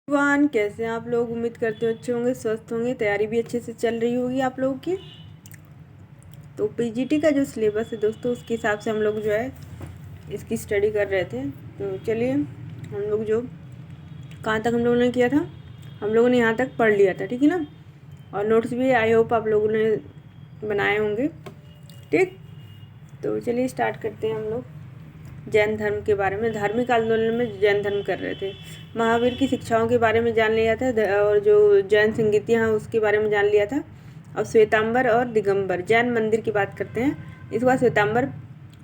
वान कैसे हैं आप लोग। उम्मीद करते हो अच्छे होंगे, स्वस्थ होंगे, तैयारी भी अच्छे से चल रही होगी आप लोगों की। तो पीजीटी का जो सिलेबस है दोस्तों, उसके हिसाब से हम लोग जो है इसकी स्टडी कर रहे थे। तो चलिए हम लोग जो कहाँ तक हम लोगों ने किया था, हम लोगों ने यहाँ तक पढ़ लिया था, ठीक है ना। और नोट्स भी आई होप आप लोगों ने बनाए होंगे, ठीक। तो चलिए स्टार्ट करते हैं हम लोग। जैन धर्म के बारे में, धार्मिक आंदोलन में जैन धर्म कर रहे थे। महावीर की शिक्षाओं के बारे में जान लिया था और जो जैन संगीतियाँ हैं उसके बारे में जान लिया था। और श्वेतांबर और दिगंबर जैन मंदिर की बात करते हैं। इस बार श्वेतांबर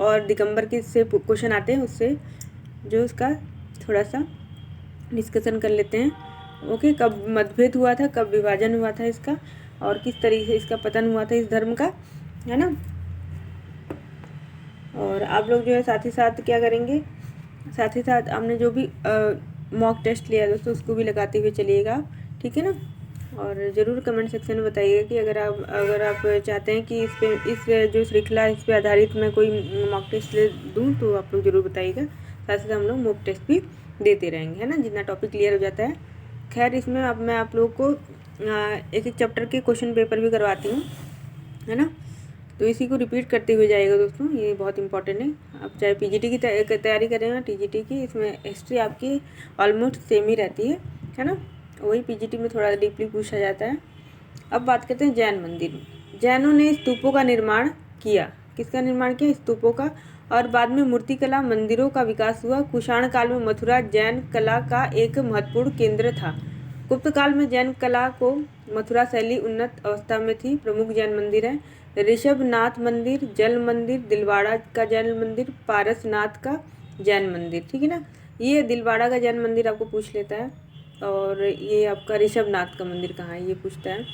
और दिगंबर के से क्वेश्चन आते हैं, उससे जो उसका थोड़ा सा डिस्कशन कर लेते हैं। ओके, कब मतभेद हुआ था, कब विभाजन हुआ था इसका, और किस तरीके से इसका पतन हुआ था इस धर्म का, है ना। और आप लोग जो है साथ ही साथ क्या करेंगे, साथ ही साथ हमने जो भी मॉक टेस्ट लिया दोस्तों उसको भी लगाते हुए चलिएगा, ठीक है ना। और ज़रूर कमेंट सेक्शन में बताइएगा कि अगर आप चाहते हैं कि इस जो श्रृंखला इस पर आधारित मैं कोई मॉक टेस्ट ले दूँ तो आप लोग ज़रूर बताइएगा। साथ ही साथ हम लोग मॉक टेस्ट भी देते रहेंगे, है ना, जितना टॉपिक क्लियर हो जाता है। खैर इसमें अब मैं आप लोग को एक एक चैप्टर के क्वेश्चन पेपर भी करवाती हूँ, है ना। तो इसी को रिपीट करते हुए जाएगा दोस्तों, ये बहुत इंपॉर्टेंट है। आप चाहे पीजीटी की तैयारी करें या टीजीटी की, इसमें हिस्ट्री आपकी ऑलमोस्ट सेम ही रहती है ना। वही पीजीटी में थोड़ा डीपली पूछा जाता है। अब बात करते हैं जैन मंदिर। जैनों ने स्तूपों का निर्माण किया। किसका निर्माण किया? स्तूपों का। और बाद में मूर्तिकला मंदिरों का विकास हुआ। कुषाण काल में मथुरा जैन कला का एक महत्वपूर्ण केंद्र था। गुप्त काल में जैन कला को मथुरा शैली उन्नत अवस्था में थी। प्रमुख जैन मंदिर हैं ऋषभनाथ मंदिर, जल मंदिर, दिलवाड़ा का जैन मंदिर, पारसनाथ का जैन मंदिर, ठीक है ना। ये दिलवाड़ा का जैन मंदिर आपको पूछ लेता है, और ये आपका ऋषभनाथ का मंदिर कहाँ है ये पूछता है।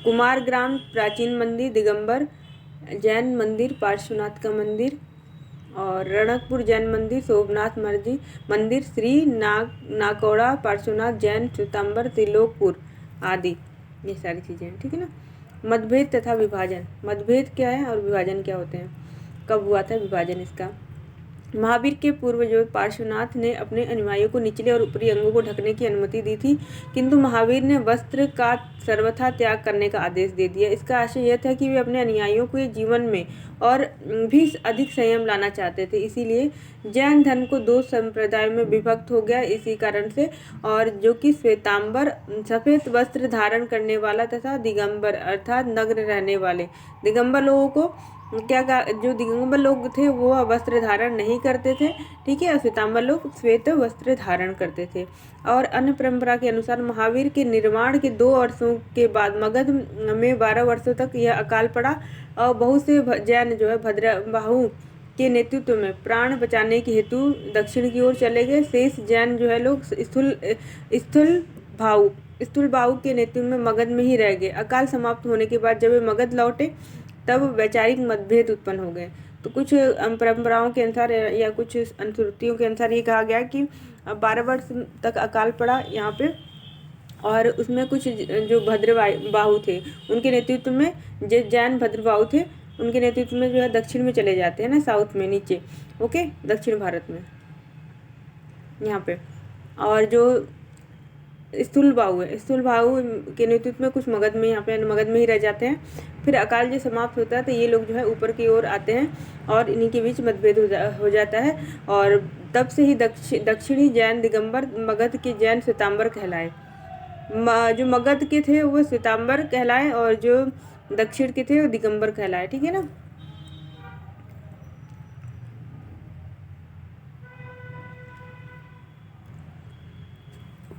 कुमारग्राम प्राचीन मंदिर, दिगंबर जैन मंदिर, पार्श्वनाथ का मंदिर, और रणकपुर जैन मंदिर, सोमनाथ मंदिर, श्री नाकौड़ा पार्श्वनाथ जैन, श्वेतांबर, त्रिलोकपुर आदि, ये सारी चीज़ें हैं, ठीक है ना। मतभेद तथा विभाजन। मतभेद क्या है और विभाजन क्या होते हैं, कब हुआ था विभाजन इसका? महावीर के पूर्वजों पार्श्वनाथ ने अपने अनुयायियों को निचले और ऊपरी अंगों को ढकने की अनुमति दी थी, किंतु महावीर ने वस्त्र का सर्वथा त्याग करने का आदेश दे दिया। इसका आशय यह था कि वे अपने अनुयायियों के जीवन में और भी अधिक संयम लाना चाहते थे। इसीलिए जैन धर्म को दो संप्रदायों में विभक्त हो गया इसी कारण से, और जो कि श्वेतांबर सफ़ेद वस्त्र धारण करने वाला तथा दिगंबर अर्थात नग्न रहने वाले। दिगंबर लोगों को जो दिगंबर लोग थे वो वस्त्र धारण नहीं करते थे, ठीक है। और श्वेतांबर लोग श्वेत वस्त्र धारण करते थे। और अन्य परंपरा के अनुसार महावीर के निर्माण के 2 वर्षों के बाद मगध में 12 वर्षों तक यह अकाल पड़ा, और बहुत से जैन जो है भद्रबाहु के नेतृत्व में प्राण बचाने के हेतु दक्षिण की ओर चले गए। शेष जैन जो है लोग स्थूल भाऊ के नेतृत्व में मगध में ही रह गए। अकाल समाप्त होने के बाद जब वे मगध लौटे तब वैचारिक मतभेद उत्पन्न हो गए। तो कुछ परंपराओं के अनुसार या कुछ अनुश्रुतियों के अनुसार ये कहा गया कि 12 वर्ष तक अकाल पड़ा यहाँ पे, और उसमें कुछ जो भद्रबाहु थे उनके नेतृत्व में, जो जैन भद्रबाहु थे उनके नेतृत्व में जो है दक्षिण में चले जाते हैं ना, साउथ में नीचे, ओके, दक्षिण भारत में यहाँ पे। और जो स्थूल भाऊ के नेतृत्व में कुछ मगध में, यहाँ पे मगध में ही रह जाते हैं। फिर अकाल जो समाप्त होता है तो ये लोग जो है ऊपर की ओर आते हैं और इन्हीं के बीच मतभेद हो जाता है, और तब से ही दक्षिणी जैन दिगंबर, मगध के जैन श्वेतांबर कहलाए। जो मगध के थे वो श्वेतांबर कहलाए और जो दक्षिण के थे वो दिगंबर कहलाए, ठीक है ना।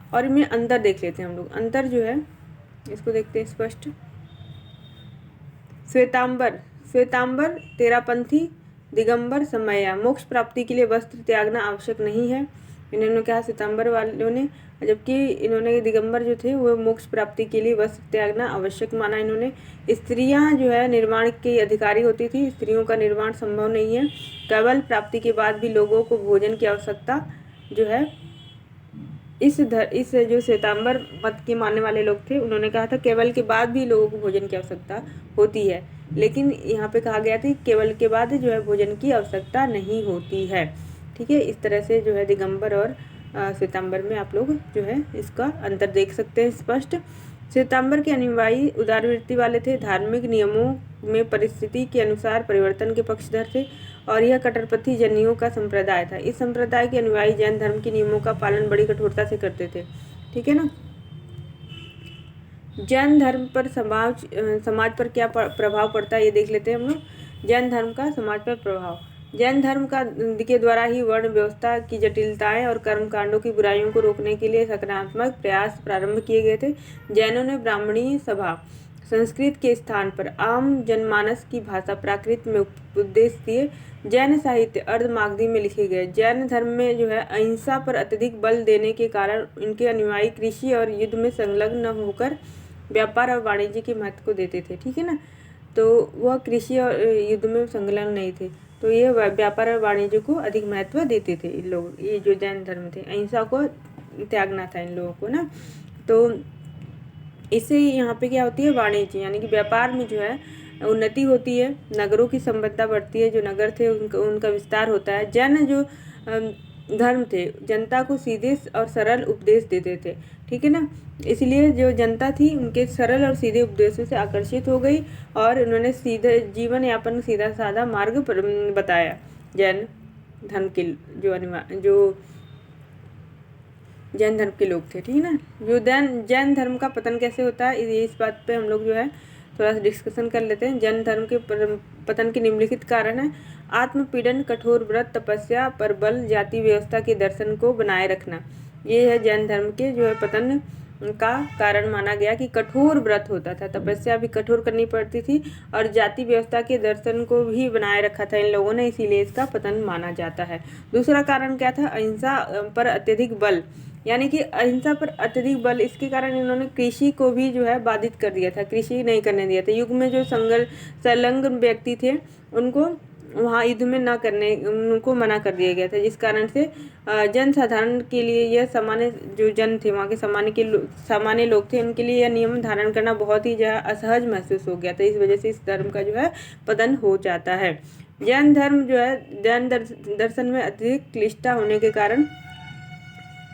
और इनमें अंतर देख लेते हैं हम लोग। अंतर जो है इसको देखते हैं स्पष्ट। श्वेतांबर तेरापंथी, दिगंबर समया। मोक्ष प्राप्ति के लिए वस्त्र त्यागना आवश्यक नहीं है, इन्होंने कहा श्वेतांबर वालों ने, जबकि इन्होंने दिगंबर जो थे वो मोक्ष प्राप्ति के लिए वस्त्र त्यागना आवश्यक माना इन्होंने। स्त्रियां जो है निर्माण की अधिकारी होती थी, स्त्रियों का निर्माण संभव नहीं है। केवल प्राप्ति के बाद भी लोगों को भोजन की आवश्यकता जो है, इस जो श्वेतांबर मत के मानने वाले लोग थे उन्होंने कहा था केवल के बाद भी लोगों को भोजन की आवश्यकता होती है, लेकिन यहाँ पे कहा गया था केवल के बाद जो है भोजन की आवश्यकता नहीं होती है, ठीक है। इस तरह से जो है दिगंबर और श्वेतांबर में आप लोग जो है इसका अंतर देख सकते हैं स्पष्ट। श्वेतांबर के अनुयायी उदारवृत्ति वाले थे, धार्मिक नियमों में परिस्थिति के अनुसार परिवर्तन के पक्षधर थे और यह कट्टरपंथी जैनियों का संप्रदाय था। इस संप्रदाय के अनुयायी जैन धर्म के नियमों का पालन बड़ी कठोरता से करते थे। ठीक है ना। जैन धर्म पर समाज पर क्या प्रभाव पड़ता है ये देख लेते हैं हम लोग। जैन धर्म का समाज पर प्रभाव। जैन धर्म के द्वारा ही वर्ण व्यवस्था की जटिलताएं और कर्मकांडों की बुराइयों को रोकने के लिए सकारात्मक प्रयास प्रारंभ किए गए थे। जैनों ने ब्राह्मणी सभा संस्कृत के स्थान पर आम जनमानस की भाषा प्राकृत में उपदेश दिए। जैन साहित्य अर्धमागधी में लिखे गए। जैन धर्म में जो है अहिंसा पर अत्यधिक बल देने के कारण इनके अनुयायी कृषि और युद्ध में संलग्न न होकर व्यापार और वाणिज्य के महत्व को देते थे। ठीक है ना। तो वह कृषि और युद्ध में संलग्न नहीं थे, तो ये व्यापार और वाणिज्य को अधिक महत्व देते थे इन लोग। ये जो जैन धर्म थे, अहिंसा को त्यागना था इन लोगों को ना। तो इससे यहाँ पे क्या होती है, वाणिज्य यानी कि व्यापार में जो है उन्नति होती है, नगरों की संपदा बढ़ती है, जो नगर थे उनका विस्तार होता है। जैन जो धर्म थे जनता को सीधे और सरल उपदेश देते थे। ठीक है ना। इसलिए जो जनता थी उनके सरल और सीधे उपदेशों से आकर्षित हो गई और उन्होंने सीधे जीवन यापन सीधा साधा मार्ग बताया। जैन धर्म के जो जैन धर्म के लोग थे। ठीक है ना। जो जैन धर्म का पतन कैसे होता है इस बात पे हम लोग जो है थोड़ा सा डिस्कशन कर लेते हैं। जैन धर्म के पतन के निम्नलिखित कारण है। आत्मपीड़न, कठोर व्रत, तपस्या पर बल, जाति व्यवस्था के दर्शन को बनाए रखना। ये है जैन धर्म के जो है पतन का कारण माना गया कि कठोर व्रत होता था, तपस्या भी कठोर करनी पड़ती थी और जाति व्यवस्था के दर्शन को भी बनाए रखा था इन लोगों ने, इसीलिए इसका पतन माना जाता है। दूसरा कारण क्या था, अहिंसा पर अत्यधिक बल, यानी कि अहिंसा पर अत्यधिक बल। इसके कारण इन्होंने कृषि को भी जो है बाधित कर दिया था, कृषि नहीं करने दिया था। युग में जो संलग्न व्यक्ति थे उनको वहाँ युद्ध में न करने उनको मना कर दिया गया था, जिस कारण से जन साधारण के लिए यह सामान्य जो जन थे वहाँ के सामान्य लोग थे उनके लिए यह नियम धारण करना बहुत ही असहज महसूस हो गया था। इस वजह से इस धर्म का जो है पतन हो जाता है। जैन धर्म जो है जैन दर्शन में अत्यधिक क्लिष्टता होने के कारण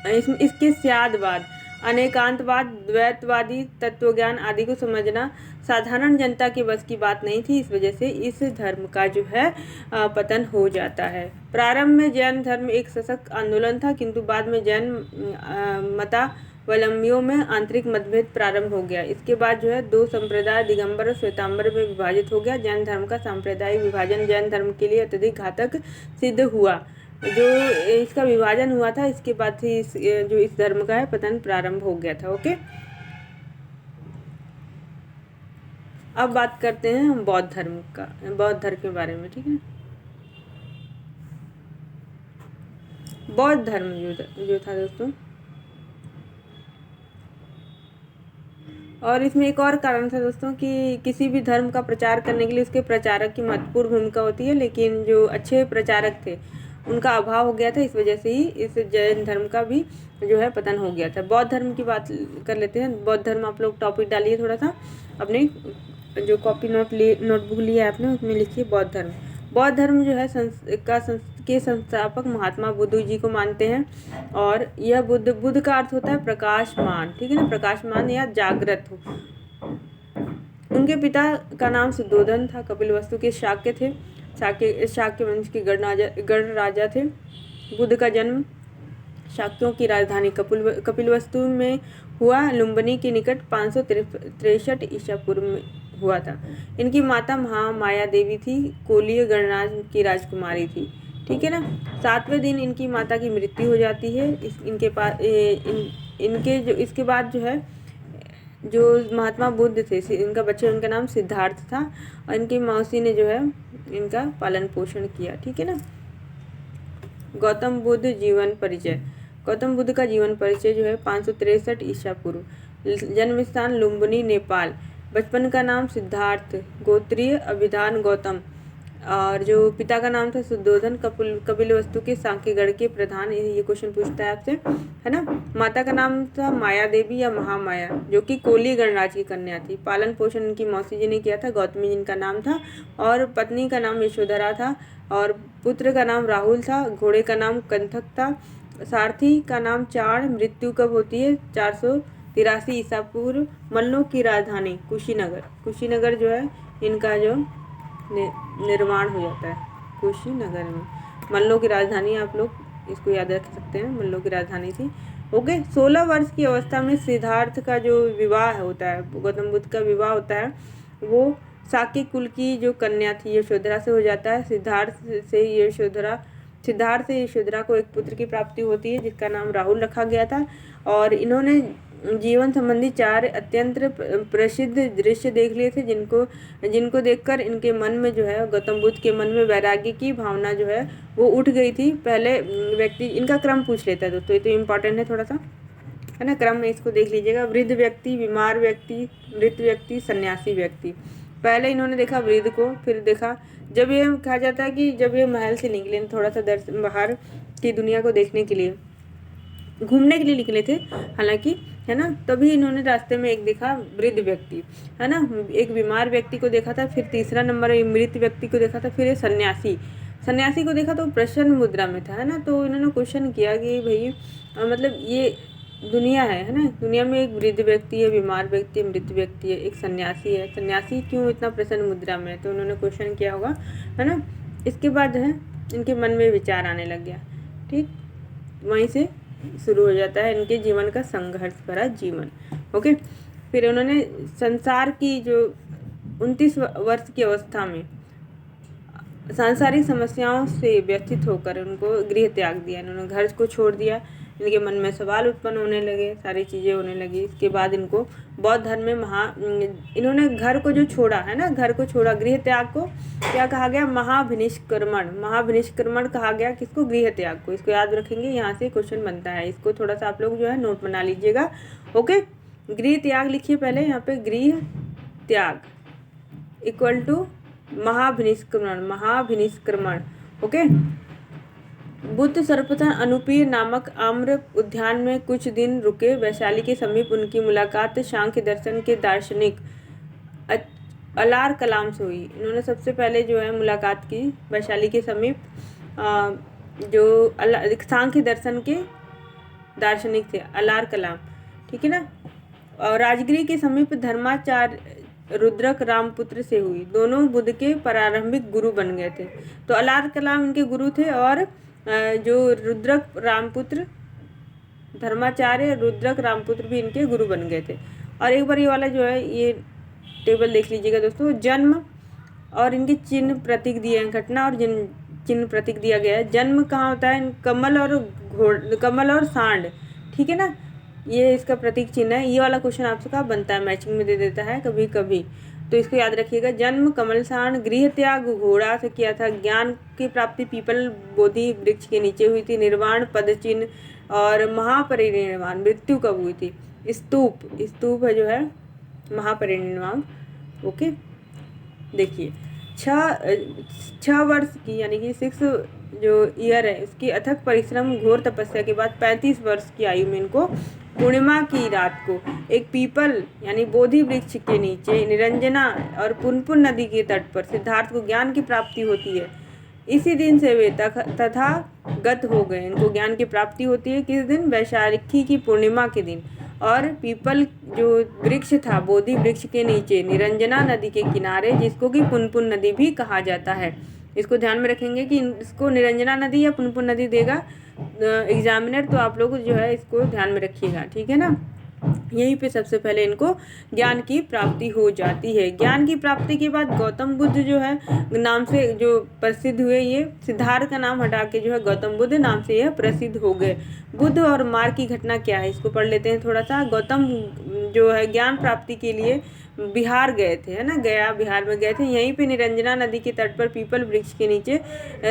इसके स्यादवाद, अनेकांतवाद, द्वैतवादी तत्वज्ञान आदि को समझना साधारण जनता के बस की बात नहीं थी। इस वजह से इस धर्म का जो है पतन हो जाता है। प्रारंभ में जैन धर्म एक सशक्त आंदोलन था, किंतु बाद में जैन मतावलंबियों में आंतरिक मतभेद प्रारंभ हो गया। इसके बाद जो है दो संप्रदाय दिगंबर और श्वेतांबर में विभाजित हो गया। जैन धर्म का सांप्रदायिक विभाजन जैन धर्म के लिए अत्यधिक घातक सिद्ध हुआ। जो इसका विभाजन हुआ था इसके बाद ही जो इस धर्म का है पतन प्रारंभ हो गया था। ओके, अब बात करते हैं हम बौद्ध धर्म के बारे में। ठीक है। बौद्ध धर्म जो था दोस्तों, और इसमें एक और कारण था दोस्तों कि किसी भी धर्म का प्रचार करने के लिए उसके प्रचारक की महत्वपूर्ण भूमिका होती है, लेकिन जो अच्छे प्रचारक थे उनका अभाव हो गया था। इस वजह से ही इस जैन धर्म का भी जो है पतन हो गया था। बौद्ध धर्म की बात कर लेते हैं। बौद्ध धर्म आप लोग टॉपिक डालिए थोड़ा सा अपने जो कॉपी नोटबुक लिया है आपने उसमें लिखिए बौद्ध धर्म। बौद्ध धर्म जो है के संस्थापक महात्मा बुद्ध जी को मानते हैं और यह बुद्ध का अर्थ होता है प्रकाशमान। ठीक है ना, प्रकाशमान या जागृत हो। उनके पिता का नाम सुद्धोधन था, कपिलवस्तु के शाक्य थे, शाक्य वंश के गढ़ राजा थे। बुद्ध का जन्म शाक्यों की राजधानी कपिलवस्तु में हुआ, लुम्बिनी के निकट 563 ईसा पूर्व में हुआ था। इनकी माता महामाया देवी थी, कोलीय गणराज की राजकुमारी थी। ठीक है ना। 7वें दिन इनकी माता की मृत्यु हो जाती है। इसके बाद जो है जो महात्मा बुद्ध थे इनका बच्चा उनका नाम सिद्धार्थ था और इनकी मौसी ने जो है इनका पालन पोषण किया। ठीक है ना। गौतम बुद्ध जीवन परिचय। गौतम बुद्ध का जीवन परिचय जो है 563 ईसा पूर्व। जन्म स्थान लुम्बिनी, नेपाल। बचपन का नाम सिद्धार्थ, गोत्रीय अभिधान गौतम, और जो पिता का नाम था सुद्धोधन, कपिलवस्तु के सांक्यगढ़ के प्रधान। ये क्वेश्चन पूछता है आपसे, है ना। माता का नाम था माया देवी या महामाया, जो कि कोली गणराज की कन्या थी। पालन पोषण इनकी मौसी जी ने किया था, गौतमी जिनका नाम था, और पत्नी का नाम यशोधरा था और पुत्र का नाम राहुल था। घोड़े का नाम कंथक था। सारथी का नाम चाण, मृत्यु कब होती है 483 ईसा पूर्व। मल्लों की राजधानी कुशीनगर, कुशीनगर जो है इनका जो निर्माण हो जाता है कुशीनगर में। मल्लों की राजधानी आप लोग इसको याद रख सकते हैं, मल्लों की राजधानी थी। ओके। 16 वर्ष की अवस्था में सिद्धार्थ का जो विवाह होता है, गौतम बुद्ध का विवाह होता है, वो साकी कुल की जो कन्या थी यशोधरा से हो जाता है। सिद्धार्थ से यशोधरा को एक पुत्र की प्राप्ति होती है जिसका नाम राहुल रखा गया था। और इन्होंने जीवन संबंधी 4 अत्यंत प्रसिद्ध दृश्य देख लिए थे जिनको देखकर इनके मन में जो है, गौतम बुद्ध के मन में वैराग्य की भावना जो है वो उठ गई थी। पहले व्यक्ति, इनका क्रम पूछ लेता है दोस्तों, ये तो इम्पोर्टेंट है थोड़ा सा, है ना। क्रम में इसको देख लीजिएगा। वृद्ध व्यक्ति, बीमार व्यक्ति, मृत व्यक्ति, सन्यासी व्यक्ति। पहले इन्होंने देखा वृद्ध को, फिर देखा, जब ये कहा जाता है कि जब ये महल से निकले थोड़ा सा दर्शन, बाहर की दुनिया को देखने के लिए, घूमने के लिए निकले थे हालांकि, है ना, तभी इन्होंने रास्ते में एक देखा वृद्ध व्यक्ति, है ना, एक बीमार व्यक्ति को देखा था, फिर तीसरा नंबर मृत व्यक्ति को देखा था, फिर ये सन्यासी को देखा तो प्रसन्न मुद्रा में था, है ना। तो इन्होंने क्वेश्चन किया कि भाई मतलब ये दुनिया है ना, दुनिया में एक वृद्ध व्यक्ति है, बीमार व्यक्ति है, मृत व्यक्ति है, एक सन्यासी है, सन्यासी क्यों इतना प्रसन्न मुद्रा में है? तो उन्होंने क्वेश्चन किया होगा, है ना। इसके बाद जो है इनके मन में विचार आने लग गया, ठीक, वहीं से शुरू हो जाता है इनके जीवन का संघर्ष भरा जीवन। ओके। फिर उन्होंने संसार की जो 29 वर्ष की अवस्था में सांसारिक समस्याओं से व्यथित होकर उनको गृह त्याग दिया, इन्होंने घर को छोड़ दिया। इनके मन में सवाल उत्पन्न होने लगे, सारी चीज़ें होने लगी। इसके बाद इनको बौद्ध धर्म में इन्होंने घर को जो छोड़ा, है ना, घर को छोड़ा, गृह त्याग को क्या कहा गया? महाभिनिष्क्रमण कहा गया। किसको? गृह त्याग को। इसको याद रखेंगे, यहाँ से क्वेश्चन बनता है, इसको थोड़ा सा आप लोग जो है नोट बना लीजिएगा। ओके। गृह त्याग लिखिए पहले यहाँ पे, गृह त्याग इक्वल टू महाभिनिष्क्रमण। ओके। बुद्ध सर्वप्रथम अनुपीर नामक आम्र उद्यान में कुछ दिन रुके। वैशाली के समीप उनकी मुलाकात सांख्य दर्शन के दार्शनिक अलार कलाम से हुई। इन्होंने सबसे पहले जो है मुलाकात की वैशाली के समीप, जो सांख्य दर्शन के दार्शनिक थे, अलार कलाम, ठीक है ना। और राजगिरी के समीप धर्माचार्य रुद्रक रामपुत्र से हुई। दोनों बुद्ध के प्रारंभिक गुरु बन गए थे। तो अलार कलाम इनके गुरु थे और जो रुद्रक रामपुत्र, धर्माचार्य रुद्रक रामपुत्र भी इनके गुरु बन गए थे। और एक बार ये वाला जो है ये टेबल देख लीजिएगा दोस्तों। जन्म और इनके चिन्ह प्रतीक दिए हैं, घटना और चिन्ह प्रतीक दिया गया है। जन्म कहाँ होता है? कमल और सांड, ठीक है ना, ये इसका प्रतीक चिन्ह है। ये वाला क्वेश्चन आपसे कहाँ बनता है, मैचिंग में दे देता है कभी कभी, तो इसको याद रखिएगा। जन्म कमल सांड, गृह त्याग घोड़ा से किया था, ज्ञान की प्राप्ति पीपल बोधि वृक्ष के नीचे हुई थी, निर्वाण पद चिन्ह, और महापरिनिर्वाण मृत्यु कब हुई थी? स्तूप है जो है महापरिनिर्वाण। ओके। देखिए 6 वर्ष की यानी कि 6 जो ईयर है उसकी अथक परिश्रम घोर तपस्या के बाद 35 वर्ष की आयु में इनको पूर्णिमा की रात को एक पीपल यानी बोधि वृक्ष के नीचे निरंजना और पुनपुन नदी के तट पर सिद्धार्थ को ज्ञान की प्राप्ति होती है। इसी दिन से वे तथागत हो गए। इनको ज्ञान की प्राप्ति होती है किस दिन? वैशाखी की पूर्णिमा के दिन। और पीपल जो वृक्ष था बोधि वृक्ष के नीचे निरंजना नदी के किनारे, जिसको कि पुनपुन नदी भी कहा जाता है। इसको ध्यान में रखेंगे कि इसको निरंजना नदी या पुनपुन नदी देगा एग्जामिनर, तो आप लोग जो है इसको ध्यान में रखिएगा, ठीक है ना। यहीं पे सबसे पहले इनको ज्ञान की प्राप्ति हो जाती है। ज्ञान की प्राप्ति के बाद गौतम बुद्ध जो है नाम से जो प्रसिद्ध हुए, ये सिद्धार्थ का नाम हटा के जो है गौतम बुद्ध नाम से यह प्रसिद्ध हो गए। बुद्ध और मार्ग की घटना क्या है इसको पढ़ लेते हैं थोड़ा सा। गौतम जो है ज्ञान प्राप्ति के लिए बिहार गए थे, है ना, गया बिहार में गए थे। यहीं पे निरंजना नदी के तट पर पीपल वृक्ष के नीचे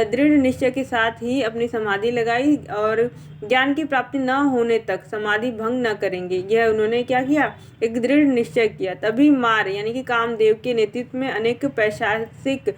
दृढ़ निश्चय के साथ ही अपनी समाधि लगाई और ज्ञान की प्राप्ति न होने तक समाधि भंग न करेंगे, यह उन्होंने क्या किया? एक दृढ़ निश्चय किया। तभी मार यानी कि कामदेव के नेतृत्व में अनेक पैशाचिक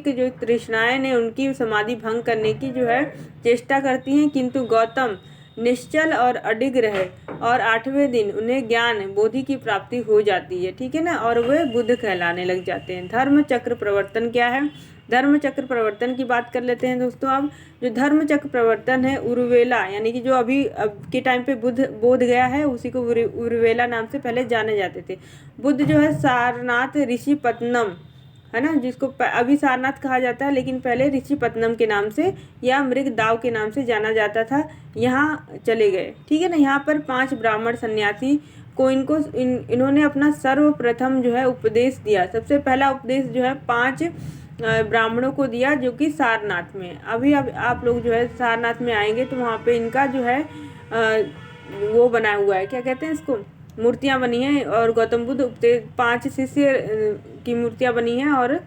जो तृष्णाएं ने उनकी समाधि भंग करने की जो है चेष्टा करती हैं, किंतु गौतम निश्चल और अडिग रहे और 8वें दिन उन्हें ज्ञान बोधि की प्राप्ति हो जाती है, ठीक है ना, और वे बुद्ध कहलाने लग जाते हैं। धर्म चक्र प्रवर्तन क्या है? धर्म चक्र प्रवर्तन की बात कर लेते हैं दोस्तों। अब जो धर्म चक्र प्रवर्तन है उर्वेला, यानी कि जो अभी अब के टाइम पे बोध गया है उसी को उर्वेला नाम से पहले जाने जाते थे। बुद्ध जो है सारनाथ ऋषिपत्तनम, है ना, जिसको अभी सारनाथ कहा जाता है, लेकिन पहले ऋषिपत्तनम के नाम से या मृगदाव के नाम से जाना जाता था, यहाँ चले गए। ठीक है ना। यहाँ पर 5 ब्राह्मण सन्यासी को इन्होंने अपना सर्वप्रथम जो है उपदेश दिया। सबसे पहला उपदेश जो है 5 ब्राह्मणों को दिया, जो कि सारनाथ में। अभी अब आप लोग जो है सारनाथ में आएंगे तो वहाँ पे इनका जो है वो बना हुआ है, क्या कहते हैं इसको, मूर्तियाँ बनी हैं, और गौतम बुद्ध 5 शिष्य की मूर्तियाँ बनी हैं, और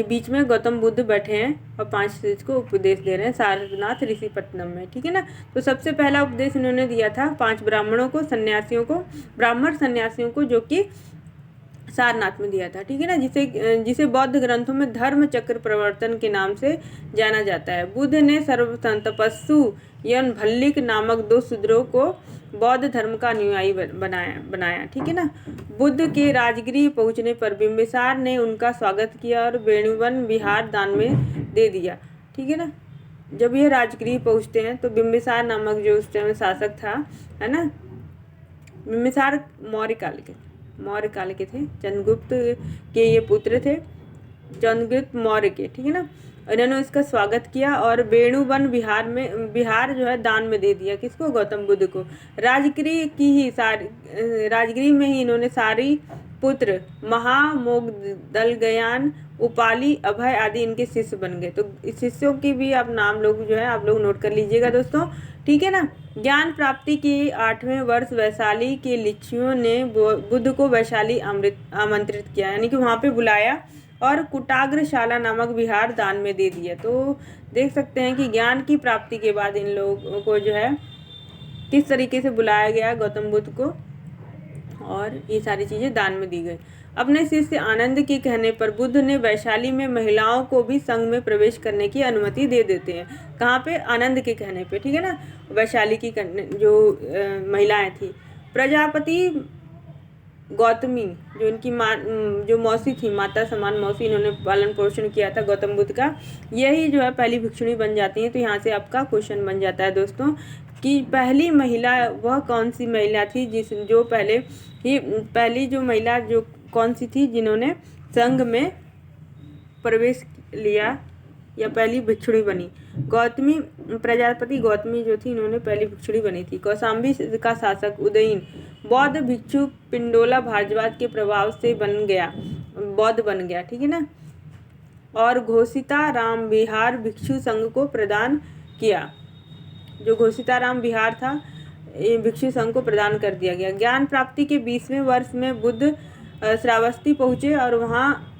बीच में गौतम बुद्ध बैठे हैं और 5 शिष्य को उपदेश दे रहे हैं सारनाथ ऋषिपत्तनम में। ठीक है ना। तो सबसे पहला उपदेश इन्होंने दिया था 5 ब्राह्मणों को, सन्यासियों को, ब्राह्मण सन्यासियों को, जो कि सारनाथ में दिया था। ठीक है ना। जिसे बौद्ध ग्रंथों में धर्म चक्र प्रवर्तन के नाम से जाना जाता है। बुद्ध ने सर्वप्रथम तपस्सु यन भल्लिक नामक 2 शूद्रों को बौद्ध धर्म का अनुयायी बनाया। ठीक है ना। बुद्ध के राजगृह पहुंचने पर बिंबिसार ने उनका स्वागत किया और वेणुवन विहार दान में दे दिया। ठीक है ना। जब ये राजगृह पहुंचते हैं तो बिंबिसार नामक जो उस समय शासक था, है ना, बिंबिसार मौर्य काल के थे, चंद्रगुप्त के ये पुत्र थे, चंद्रगुप्त मौर्य के। ठीक है ना। इन्होंने इसका स्वागत किया और वेणुवन विहार जो है दान में दे दिया। किसको? गौतम बुद्ध को। राजगृह में ही इन्होंने सारी पुत्र महामोगदलगयान, उपाली, अभय आदि इनके शिष्य बन गए। तो इस शिष्यों की भी आप नाम लोग जो है आप लोग नोट कर लीजिएगा दोस्तों। ठीक है ना। ज्ञान प्राप्ति के 8वें वर्ष वैशाली के लिच्छियों ने बुद्ध को वैशाली आमंत्रित किया, यानी कि वहाँ पे बुलाया, और कुटाग्रशाला नामक विहार दान में दे दिया। तो देख सकते हैं कि ज्ञान की प्राप्ति के बाद इन लोगों को जो है किस तरीके से बुलाया गया गौतम बुद्ध को, और ये सारी चीज़ें दान में दी गई। अपने शिष्य आनंद के कहने पर बुद्ध ने वैशाली में महिलाओं को भी संघ में प्रवेश करने की अनुमति दे देते हैं। कहाँ पे? आनंद के कहने पे। ठीक है ना। वैशाली की जो महिलाएं थी, प्रजापति गौतमी, जो इनकी जो मौसी थी, माता समान मौसी, इन्होंने पालन पोषण किया था गौतम बुद्ध का, यही जो है पहली भिक्षुणी बन जाती है। तो यहाँ से आपका क्वेश्चन बन जाता है दोस्तों कि पहली महिला वह कौन सी महिला थी पहली जो महिला जो कौन सी थी जिन्होंने संघ में प्रवेश लिया या पहली भिक्षुणी बनी? प्रजापति गौतमी जो थी, इन्होंने पहली भिक्षुणी बनी थी। कौशाम्बी का शासक उदयन बौद्ध भिक्षु पिंडोला भारद्वाज के प्रभाव से बौद्ध बन गया। ठीक है ना। और घोषिताराम विहार भिक्षु संघ को प्रदान किया। जो घोषिताराम विहार था, भिक्षु संघ को प्रदान कर दिया गया। ज्ञान प्राप्ति के 20वें वर्ष में बुद्ध श्रावस्ती पहुँचे और वहाँ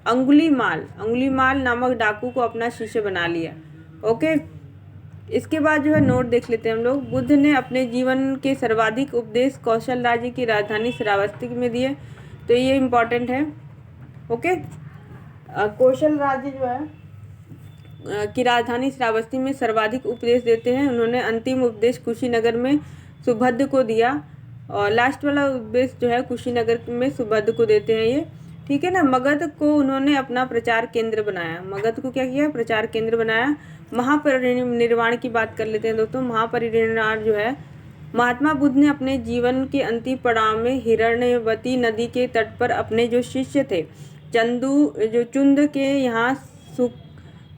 अंगुलीमाल नामक डाकू को अपना शिष्य बना लिया। ओके। इसके बाद जो है नोट देख लेते हैं हम लोग। बुद्ध ने अपने जीवन के सर्वाधिक उपदेश कौशल राज्य की राजधानी श्रावस्ती में दिए। तो ये इम्पोर्टेंट है। ओके। कौशल राज्य जो है की राजधानी श्रावस्ती में सर्वाधिक उपदेश देते हैं। उन्होंने अंतिम उपदेश कुशीनगर में सुभद्र को दिया, और लास्ट वाला उपदेश जो है कुशीनगर में सुभद्र को देते हैं ये। ठीक है ना। मगध को उन्होंने अपना प्रचार केंद्र बनाया। मगध को क्या किया? प्रचार केंद्र बनाया। महापरिनिर्वाण की बात कर लेते हैं दोस्तों। महापरिनिर्वाण जो है, महात्मा बुद्ध ने अपने जीवन के अंतिम पड़ाव में हिरण्यवती नदी के तट पर अपने जो शिष्य थे चुंद के यहाँ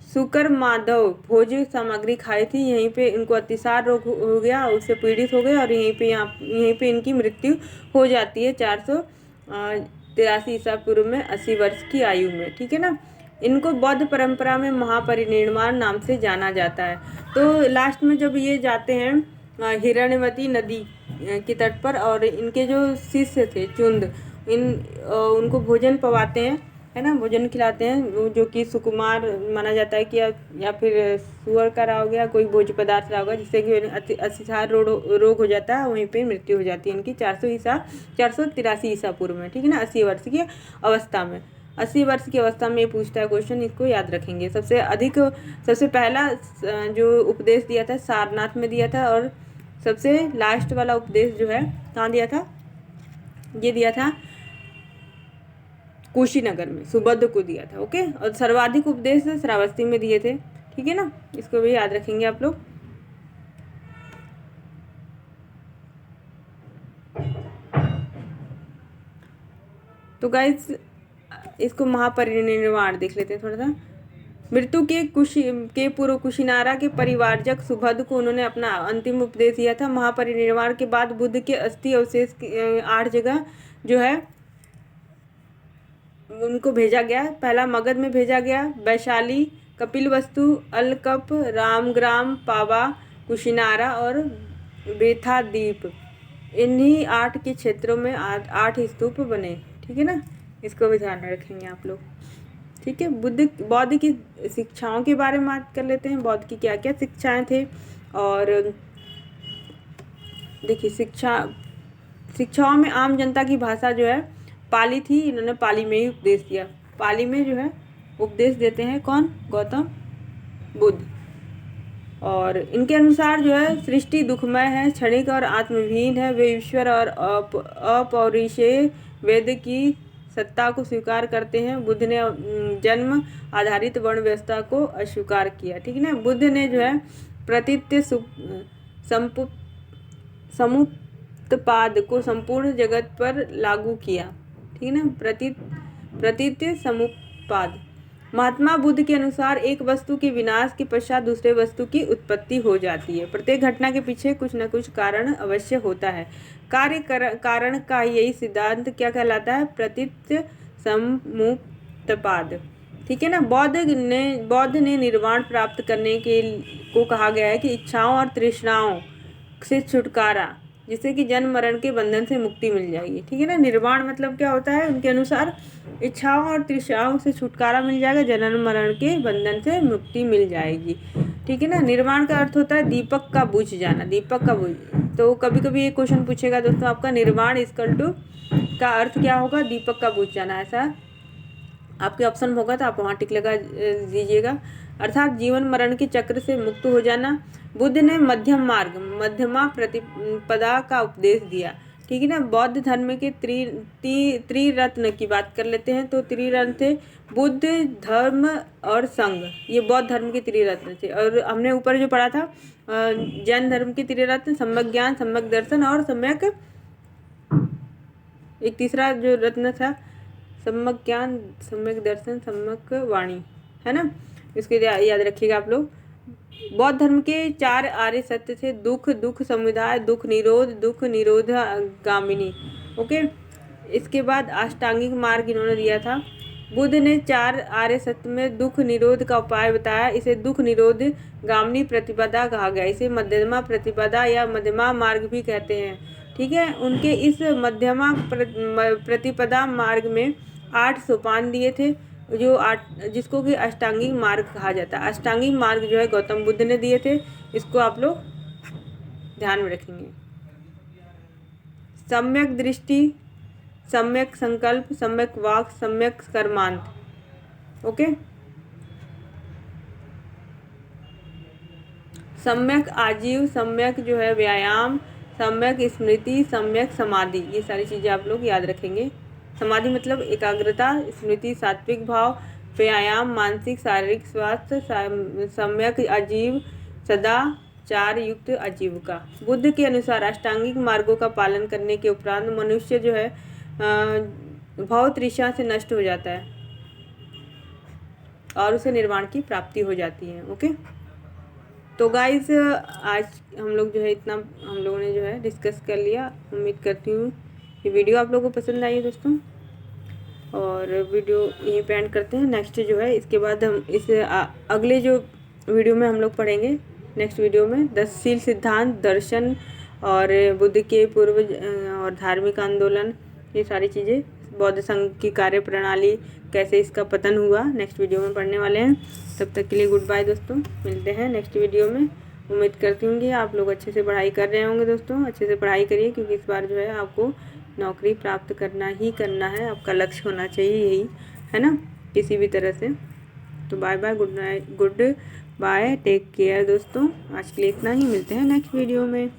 सुकर माधव भोज सामग्री खाई थी। यहीं पे इनको अतिसार रोग हो गया, उससे पीड़ित हो गए, और यहीं पे इनकी मृत्यु हो जाती है 483 ईसा पूर्व में 80 वर्ष की आयु में। ठीक है ना। इनको बौद्ध परंपरा में महापरिनिर्वाण नाम से जाना जाता है। तो लास्ट में जब ये जाते हैं हिरण्यवती नदी के तट पर, और इनके जो शिष्य थे चुंद, उनको भोजन पवाते हैं, है ना, भोजन खिलाते हैं, जो कि सुकुमार माना जाता है कि या फिर सुअर का रहा हो गया, कोई भोज्य पदार्थ रहा होगा, जिससे कि अतिसार रोग हो जाता है, वहीं पे मृत्यु हो जाती है इनकी 483 ईसा पूर्व में। ठीक है ना। 80 वर्ष की अवस्था में। 80 वर्ष की अवस्था में ये पूछता है क्वेश्चन, इसको याद रखेंगे। सबसे पहला जो उपदेश दिया था सारनाथ में दिया था, और सबसे लास्ट वाला उपदेश जो है कहाँ दिया था? ये दिया था कुशीनगर में सुबुध को दिया था। ओके, और सर्वाधिक उपदेश श्रावस्ती में दिए थे। ठीक है ना, इसको भी याद रखेंगे आप लोग। तो गाइस इसको महापरिनिर्वाण देख लेते हैं थोड़ा सा। मृत्यु के पूर्व कुशीनारा के परिवारजक सुबुध को उन्होंने अपना अंतिम उपदेश दिया था। महापरिनिर्वाण के बाद बुद्ध के अस्थि अवशेष 8 जगह जो है उनको भेजा गया। पहला मगध में भेजा गया, वैशाली, कपिलवस्तु, अलकप, रामग्राम, पावा, कुशीनारा और बेथाद्वीप। इन्हीं 8 के क्षेत्रों में 8 स्तूप बने। ठीक है ना, इसको भी ध्यान में रखेंगे आप लोग। ठीक है, बौद्ध की शिक्षाओं के बारे में बात कर लेते हैं। बौद्ध की क्या क्या शिक्षाएं थे। और देखिए शिक्षाओं में आम जनता की भाषा जो है पाली थी। इन्होंने पाली में ही उपदेश दिया। पाली में जो है उपदेश देते हैं कौन? गौतम बुद्ध। और इनके अनुसार जो है सृष्टि दुखमय है, क्षणिक और आत्मविहीन है। वे ईश्वर और अपौरुषेय वेद की सत्ता को स्वीकार करते हैं। बुद्ध ने जन्म आधारित वर्ण व्यवस्था को अस्वीकार किया। ठीक है ना, बुद्ध ने जो है प्रतित्य समुत्पाद को संपूर्ण जगत पर लागू किया। ठीक है ना, प्रतित्य समुत्पाद। महात्मा बुद्ध के अनुसार एक वस्तु के विनाश के पश्चात दूसरे वस्तु की उत्पत्ति हो जाती है। प्रत्येक घटना के पीछे कुछ न कुछ कारण अवश्य होता है। कारण का यही सिद्धांत क्या कहलाता है? प्रतित्य समुत्पाद। ठीक है ना, बौद्ध ने निर्वाण प्राप्त करने को कहा गया है कि इच्छाओं और तृष्णाओं से छुटकारा, जिससे कि जन्म मरण के बंधन से मुक्ति मिल जाएगी। ठीक है ना, निर्वाण मतलब क्या होता है? उनके अनुसार इच्छाओं और तृष्णाओं से छुटकारा मिल जाएगा, जन्म मरण के बंधन से मुक्ति मिल जाएगी। ठीक है ना, निर्वाण का अर्थ होता है दीपक का बुझ जाना। दीपक का बुझ, तो कभी कभी ये क्वेश्चन पूछेगा दोस्तों आपका, निर्वाण इक्वल टू का अर्थ क्या होगा? दीपक का बुझ जाना। ऐसा आपके ऑप्शन होगा तो आप वहाँ टिक लगा दीजिएगा। अर्थात जीवन मरण के चक्र से मुक्त हो जाना। बुद्ध ने मध्यम मार्ग, मध्यमा प्रतिपदा का उपदेश दिया। ठीक है ना, बौद्ध धर्म के त्रिरत्न की बात कर लेते हैं। तो त्रिरत्न थे बुद्ध, धर्म और संघ। ये बौद्ध धर्म के त्रिरत्न थे। और हमने ऊपर जो पढ़ा था जैन धर्म के त्रिरत्न, सम्यक ज्ञान, सम्यक दर्शन और सम्यक, एक तीसरा जो रत्न था सम्यक ज्ञान, सम्यक दर्शन, सम्यक वाणी, है ना। इसके याद रखिएगा आप लोग। बौद्ध धर्म के 4 आर्य सत्य थे। दुख समुदाय, दुख निरोध गामिनी। ओके, इसके बाद अष्टांगिक मार्ग इन्होंने दिया था। बुद्ध ने 4 आर्य सत्य में दुख निरोध का उपाय बताया। इसे दुख निरोध गामिनी प्रतिपदा कहा गया। इसे मध्यमा प्रतिपदा या मध्यमा मार्ग भी कहते हैं। ठीक है, उनके इस मध्यमा प्रतिपदा मार्ग में 8 सोपान दिए थे, जिसको कि अष्टांगिक मार्ग कहा जाता है। अष्टांगिक मार्ग जो है गौतम बुद्ध ने दिए थे। इसको आप लोग ध्यान में रखेंगे। सम्यक दृष्टि, सम्यक संकल्प, सम्यक वाक, सम्यक कर्मांत। ओके, सम्यक आजीव, सम्यक जो है व्यायाम, सम्यक स्मृति, सम्यक समाधि। ये सारी चीज़ें आप लोग याद रखेंगे। समाधि मतलब एकाग्रता, स्मृति सात्विक भाव, व्यायाम मानसिक शारीरिक स्वास्थ्य, सम्यक आजीव सदाचार युक्त आजीविका। बुद्ध के अनुसार अष्टांगिक मार्गों का पालन करने के उपरांत मनुष्य जो है भव तृष्णा से नष्ट हो जाता है और उसे निर्वाण की प्राप्ति हो जाती है। ओके, तो गाइस आज हम लोग जो है इतना हम लोगों ने जो है डिस्कस कर लिया। उम्मीद करती हूँ ये वीडियो आप लोगों को पसंद आई है दोस्तों। और वीडियो यहीं पे एंड करते हैं। नेक्स्ट जो है इसके बाद हम इस अगले जो वीडियो में हम लोग पढ़ेंगे, नेक्स्ट वीडियो में 10 शील सिद्धांत, दर्शन और बुद्ध के पूर्वज और धार्मिक आंदोलन, ये सारी चीज़ें, बौद्ध संघ की कार्य प्रणाली, कैसे इसका पतन हुआ, नेक्स्ट वीडियो में पढ़ने वाले हैं। तब तक के लिए गुड बाय दोस्तों, मिलते हैं नेक्स्ट वीडियो में। उम्मीद करती हूँ कि आप लोग अच्छे से पढ़ाई कर रहे होंगे दोस्तों। अच्छे से पढ़ाई करिए, क्योंकि इस बार जो है आपको नौकरी प्राप्त करना ही करना है। आपका लक्ष्य होना चाहिए यही, है ना, किसी भी तरह से। तो bye bye, goodbye, take care दोस्तों। आज के लिए इतना ही, मिलते हैं नेक्स्ट वीडियो में।